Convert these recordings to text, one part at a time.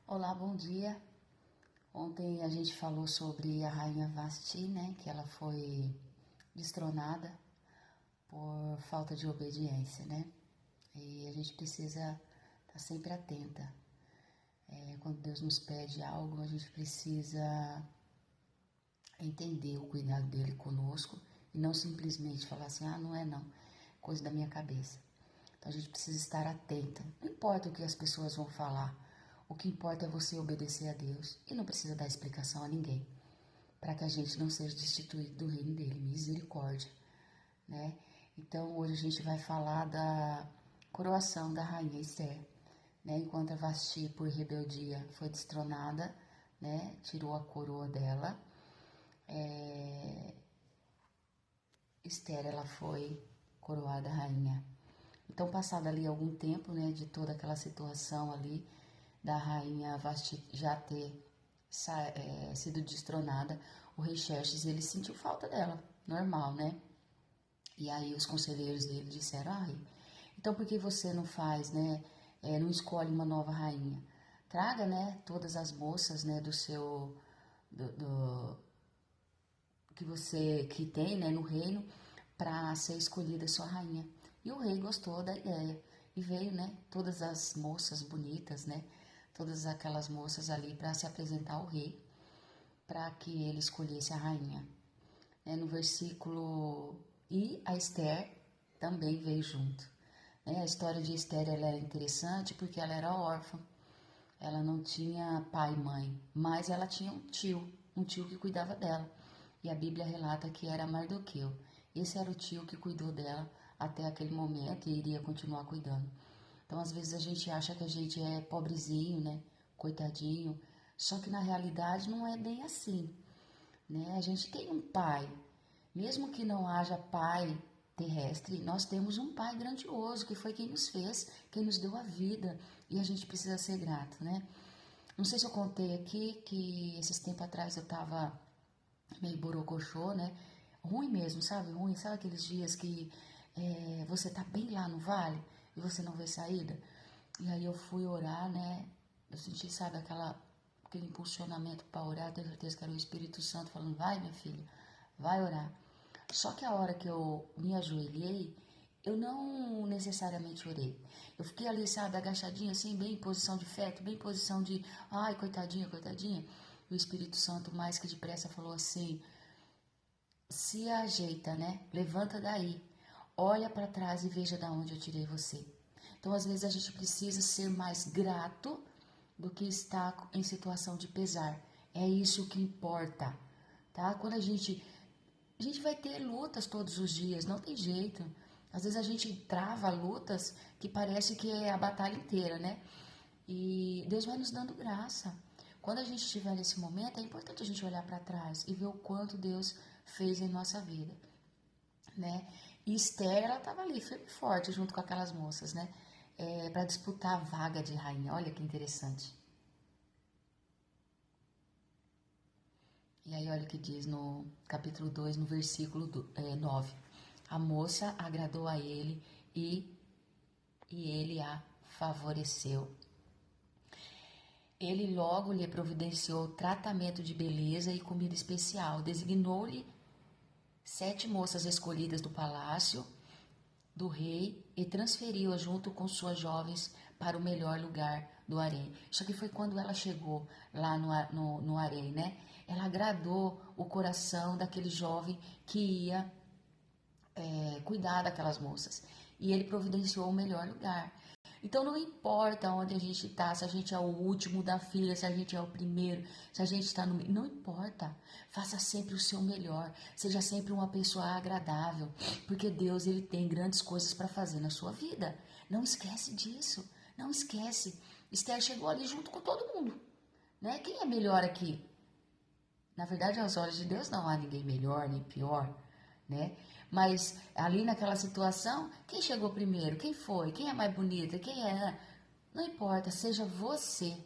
Olá, bom dia. Ontem a gente falou sobre a rainha Vasti, né? Que ela foi destronada por falta de obediência, né? E a gente precisa estar sempre atenta. Quando Deus nos pede algo, a gente precisa entender o cuidado dele conosco e não simplesmente falar assim, não é não, coisa da minha cabeça. Então a gente precisa estar atenta. Não importa o que as pessoas vão falar, o que importa é você obedecer a Deus e não precisa dar explicação a ninguém, para que a gente não seja destituído do reino dele. Misericórdia, né? Então hoje a gente vai falar da coroação da rainha Esther, né? Enquanto a Vasti, por rebeldia, foi destronada, né? Tirou a coroa dela. Esther, ela foi coroada rainha. Então, passado ali algum tempo, né, de toda aquela situação ali, da rainha Vasti já ter sido destronada, o rei Xerxes, ele sentiu falta dela, normal, né? E aí os conselheiros dele disseram, rei, então por que você não faz, né, não escolhe uma nova rainha? Traga, né, todas as moças, né, do seu, que tem, né, no reino, para ser escolhida sua rainha. E o rei gostou da ideia e veio, né, todas as moças bonitas, né, todas aquelas moças ali para se apresentar ao rei, para que ele escolhesse a rainha. No versículo, e a Esther também veio junto. A história de Esther, ela era interessante porque ela era órfã, ela não tinha pai e mãe, mas ela tinha um tio que cuidava dela. E a Bíblia relata que era Mardoqueu. Esse era o tio que cuidou dela até aquele momento e iria continuar cuidando. Então, às vezes a gente acha que a gente é pobrezinho, né? Coitadinho. Só que na realidade não é bem assim, né? A gente tem um pai. Mesmo que não haja pai terrestre, nós temos um pai grandioso, que foi quem nos fez, quem nos deu a vida, e a gente precisa ser grato, né? Não sei se eu contei aqui que esses tempos atrás eu tava meio borocochô, né? Ruim mesmo, sabe? Ruim, sabe aqueles dias que você tá bem lá no vale e você não vê saída? E aí eu fui orar, né? Eu senti, sabe, aquele impulsionamento para orar, tenho certeza que era o Espírito Santo falando, vai minha filha, vai orar. Só que a hora que eu me ajoelhei, eu não necessariamente orei. Eu fiquei ali, sabe, agachadinha, assim, bem em posição de feto, bem em posição de, ai, coitadinha, coitadinha. O Espírito Santo, mais que depressa, falou assim, se ajeita, né? Levanta daí. Olha para trás e veja da onde eu tirei você. Então, às vezes, a gente precisa ser mais grato do que estar em situação de pesar. É isso que importa, tá? Quando a gente vai ter lutas todos os dias, não tem jeito. Às vezes a gente trava lutas que parece que é a batalha inteira, né? E Deus vai nos dando graça. Quando a gente estiver nesse momento, é importante a gente olhar para trás e ver o quanto Deus fez em nossa vida, né? E Esther, ela estava ali, firme e forte, junto com aquelas moças, né? Para disputar a vaga de rainha. Olha que interessante. E aí, olha o que diz no capítulo 2, no versículo 9. A moça agradou a ele e ele a favoreceu. Ele logo lhe providenciou tratamento de beleza e comida especial. Designou-lhe 7 moças escolhidas do palácio do rei e transferiu-a junto com suas jovens para o melhor lugar do harém. Isso aqui foi quando ela chegou lá no harém, né? Ela agradou o coração daquele jovem que ia cuidar daquelas moças. E ele providenciou o melhor lugar. Então não importa onde a gente está, se a gente é o último da fila, se a gente é o primeiro, se a gente está no meio, não importa. Faça sempre o seu melhor, seja sempre uma pessoa agradável, porque Deus ele tem grandes coisas para fazer na sua vida. Não esquece disso, não esquece. Esther chegou ali junto com todo mundo, né? Quem é melhor aqui? Na verdade, aos olhos de Deus não há ninguém melhor nem pior, né? Mas ali naquela situação, quem chegou primeiro? Quem foi? Quem é mais bonita? Quem é? Não importa, seja você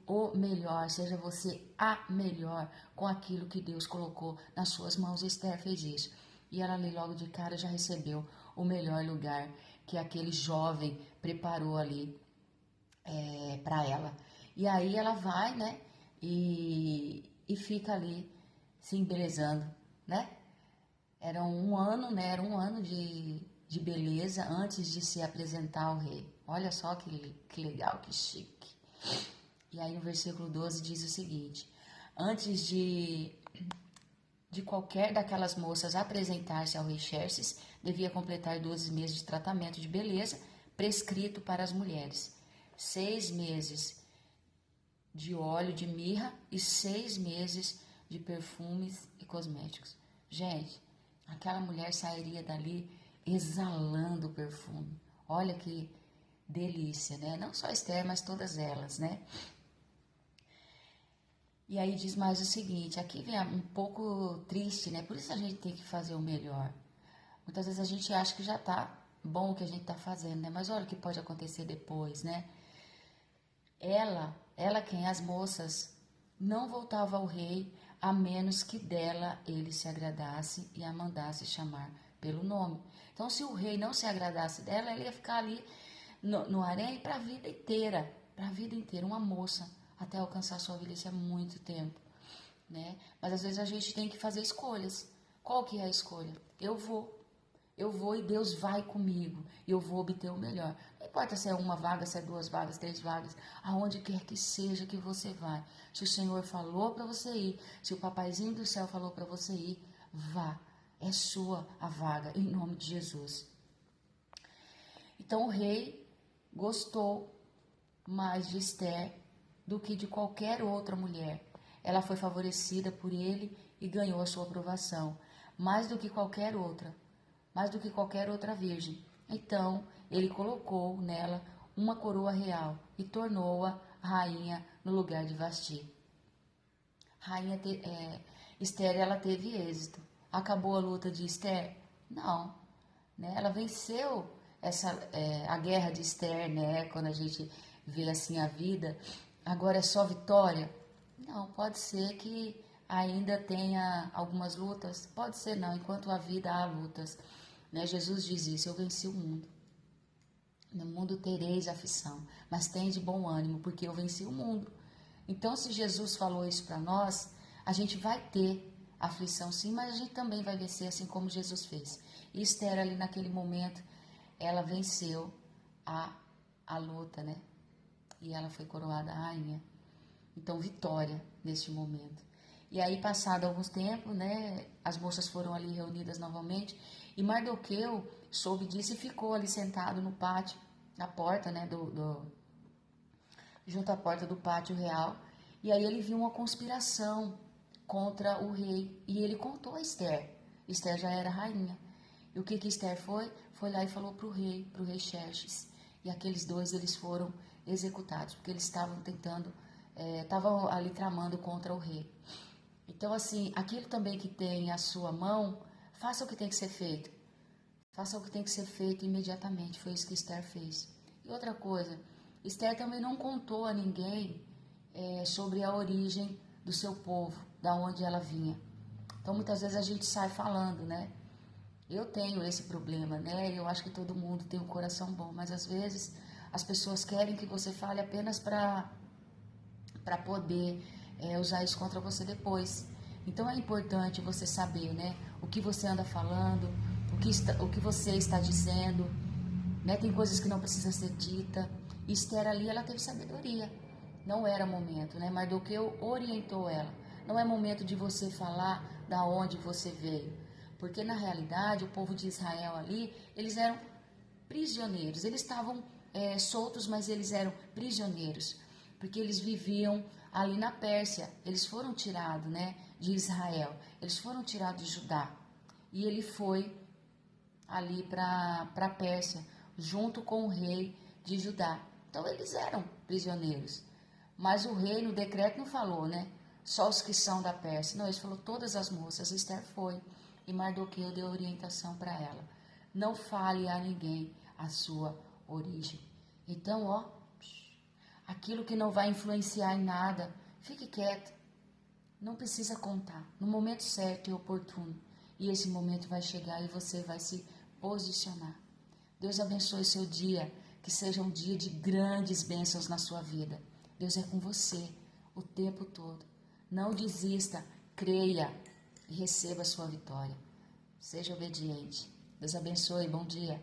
o melhor, seja você a melhor com aquilo que Deus colocou nas suas mãos. Esther fez isso. E ela ali logo de cara já recebeu o melhor lugar que aquele jovem preparou ali para ela. E aí ela vai, né? E fica ali se embelezando, né? Era um ano, né? Era um ano de beleza antes de se apresentar ao rei. Olha só que legal, que chique. E aí no versículo 12 diz o seguinte: antes de qualquer daquelas moças apresentar-se ao rei Xerxes, devia completar 12 meses de tratamento de beleza prescrito para as mulheres. 6 meses de óleo de mirra e 6 meses de perfumes e cosméticos. Gente, aquela mulher sairia dali exalando o perfume. Olha que delícia, né? Não só Esther, mas todas elas, né? E aí diz mais o seguinte, aqui vem um pouco triste, né? Por isso a gente tem que fazer o melhor. Muitas vezes a gente acha que já tá bom o que a gente tá fazendo, né? Mas olha o que pode acontecer depois, né? Ela quem? As moças não voltava ao rei a menos que dela ele se agradasse e a mandasse chamar pelo nome. Então, se o rei não se agradasse dela, ele ia ficar ali no harém para a vida inteira, uma moça até alcançar sua velhice há muito tempo, né? Mas às vezes a gente tem que fazer escolhas. Qual que é a escolha? Eu vou e Deus vai comigo. E eu vou obter o melhor. Não importa se é uma vaga, se é 2 vagas, 3 vagas, aonde quer que seja que você vai. Se o Senhor falou para você ir, se o papaizinho do céu falou para você ir, vá. É sua a vaga, em nome de Jesus. Então o rei gostou mais de Esther do que de qualquer outra mulher. Ela foi favorecida por ele e ganhou a sua aprovação, mais do que qualquer outra, mais do que qualquer outra virgem. Então, ele colocou nela uma coroa real e tornou-a rainha no lugar de Vasti. Esther, ela teve êxito. Acabou a luta de Esther? Não, né? Ela venceu a guerra de Esther, né? Quando a gente vê assim a vida, agora é só vitória? Não, pode ser que ainda tenha algumas lutas, pode ser não, enquanto a vida há lutas, né? Jesus diz isso, eu venci o mundo. No mundo tereis aflição, mas tende bom ânimo, porque eu venci o mundo. Então, se Jesus falou isso para nós, a gente vai ter aflição sim, mas a gente também vai vencer assim como Jesus fez. E Esther ali naquele momento, ela venceu a luta, né? E ela foi coroada rainha. Então, vitória neste momento. E aí, passado alguns tempos, né, as moças foram ali reunidas novamente e Mardoqueu soube disso e ficou ali sentado no pátio, na porta, né, junto à porta do pátio real. E aí ele viu uma conspiração contra o rei e ele contou a Esther. Esther já era rainha. E o que Esther foi? Foi lá e falou para o rei Xerxes. E aqueles dois eles foram executados porque eles estavam tentando, estavam ali tramando contra o rei. Então, assim, aquilo também que tem a sua mão, faça o que tem que ser feito. Faça o que tem que ser feito imediatamente. Foi isso que Esther fez. E outra coisa, Esther também não contou a ninguém sobre a origem do seu povo, da onde ela vinha. Então, muitas vezes a gente sai falando, né? Eu tenho esse problema, né? Eu acho que todo mundo tem um coração bom, mas às vezes as pessoas querem que você fale apenas para poder usar isso contra você depois. Então é importante você saber, né, o que você anda falando, o que você está dizendo, né? Tem coisas que não precisa ser dita. Esther ali, ela teve sabedoria. Não era momento, né? Mardoqueu orientou ela. Não é momento de você falar da onde você veio, porque na realidade o povo de Israel ali, eles eram prisioneiros. Eles estavam soltos, mas eles eram prisioneiros, porque eles viviam ali na Pérsia. Eles foram tirados, né, de Israel. Eles foram tirados de Judá. E ele foi ali para a Pérsia, junto com o rei de Judá. Então eles eram prisioneiros. Mas o rei no decreto não falou, né? Só os que são da Pérsia. Não, ele falou todas as moças. Esther foi. E Mardoqueu deu orientação para ela. Não fale a ninguém a sua origem. Então, ó, aquilo que não vai influenciar em nada, fique quieto. Não precisa contar. No momento certo e oportuno. E esse momento vai chegar e você vai se posicionar. Deus abençoe seu dia. Que seja um dia de grandes bênçãos na sua vida. Deus é com você o tempo todo. Não desista, creia e receba a sua vitória. Seja obediente. Deus abençoe, bom dia.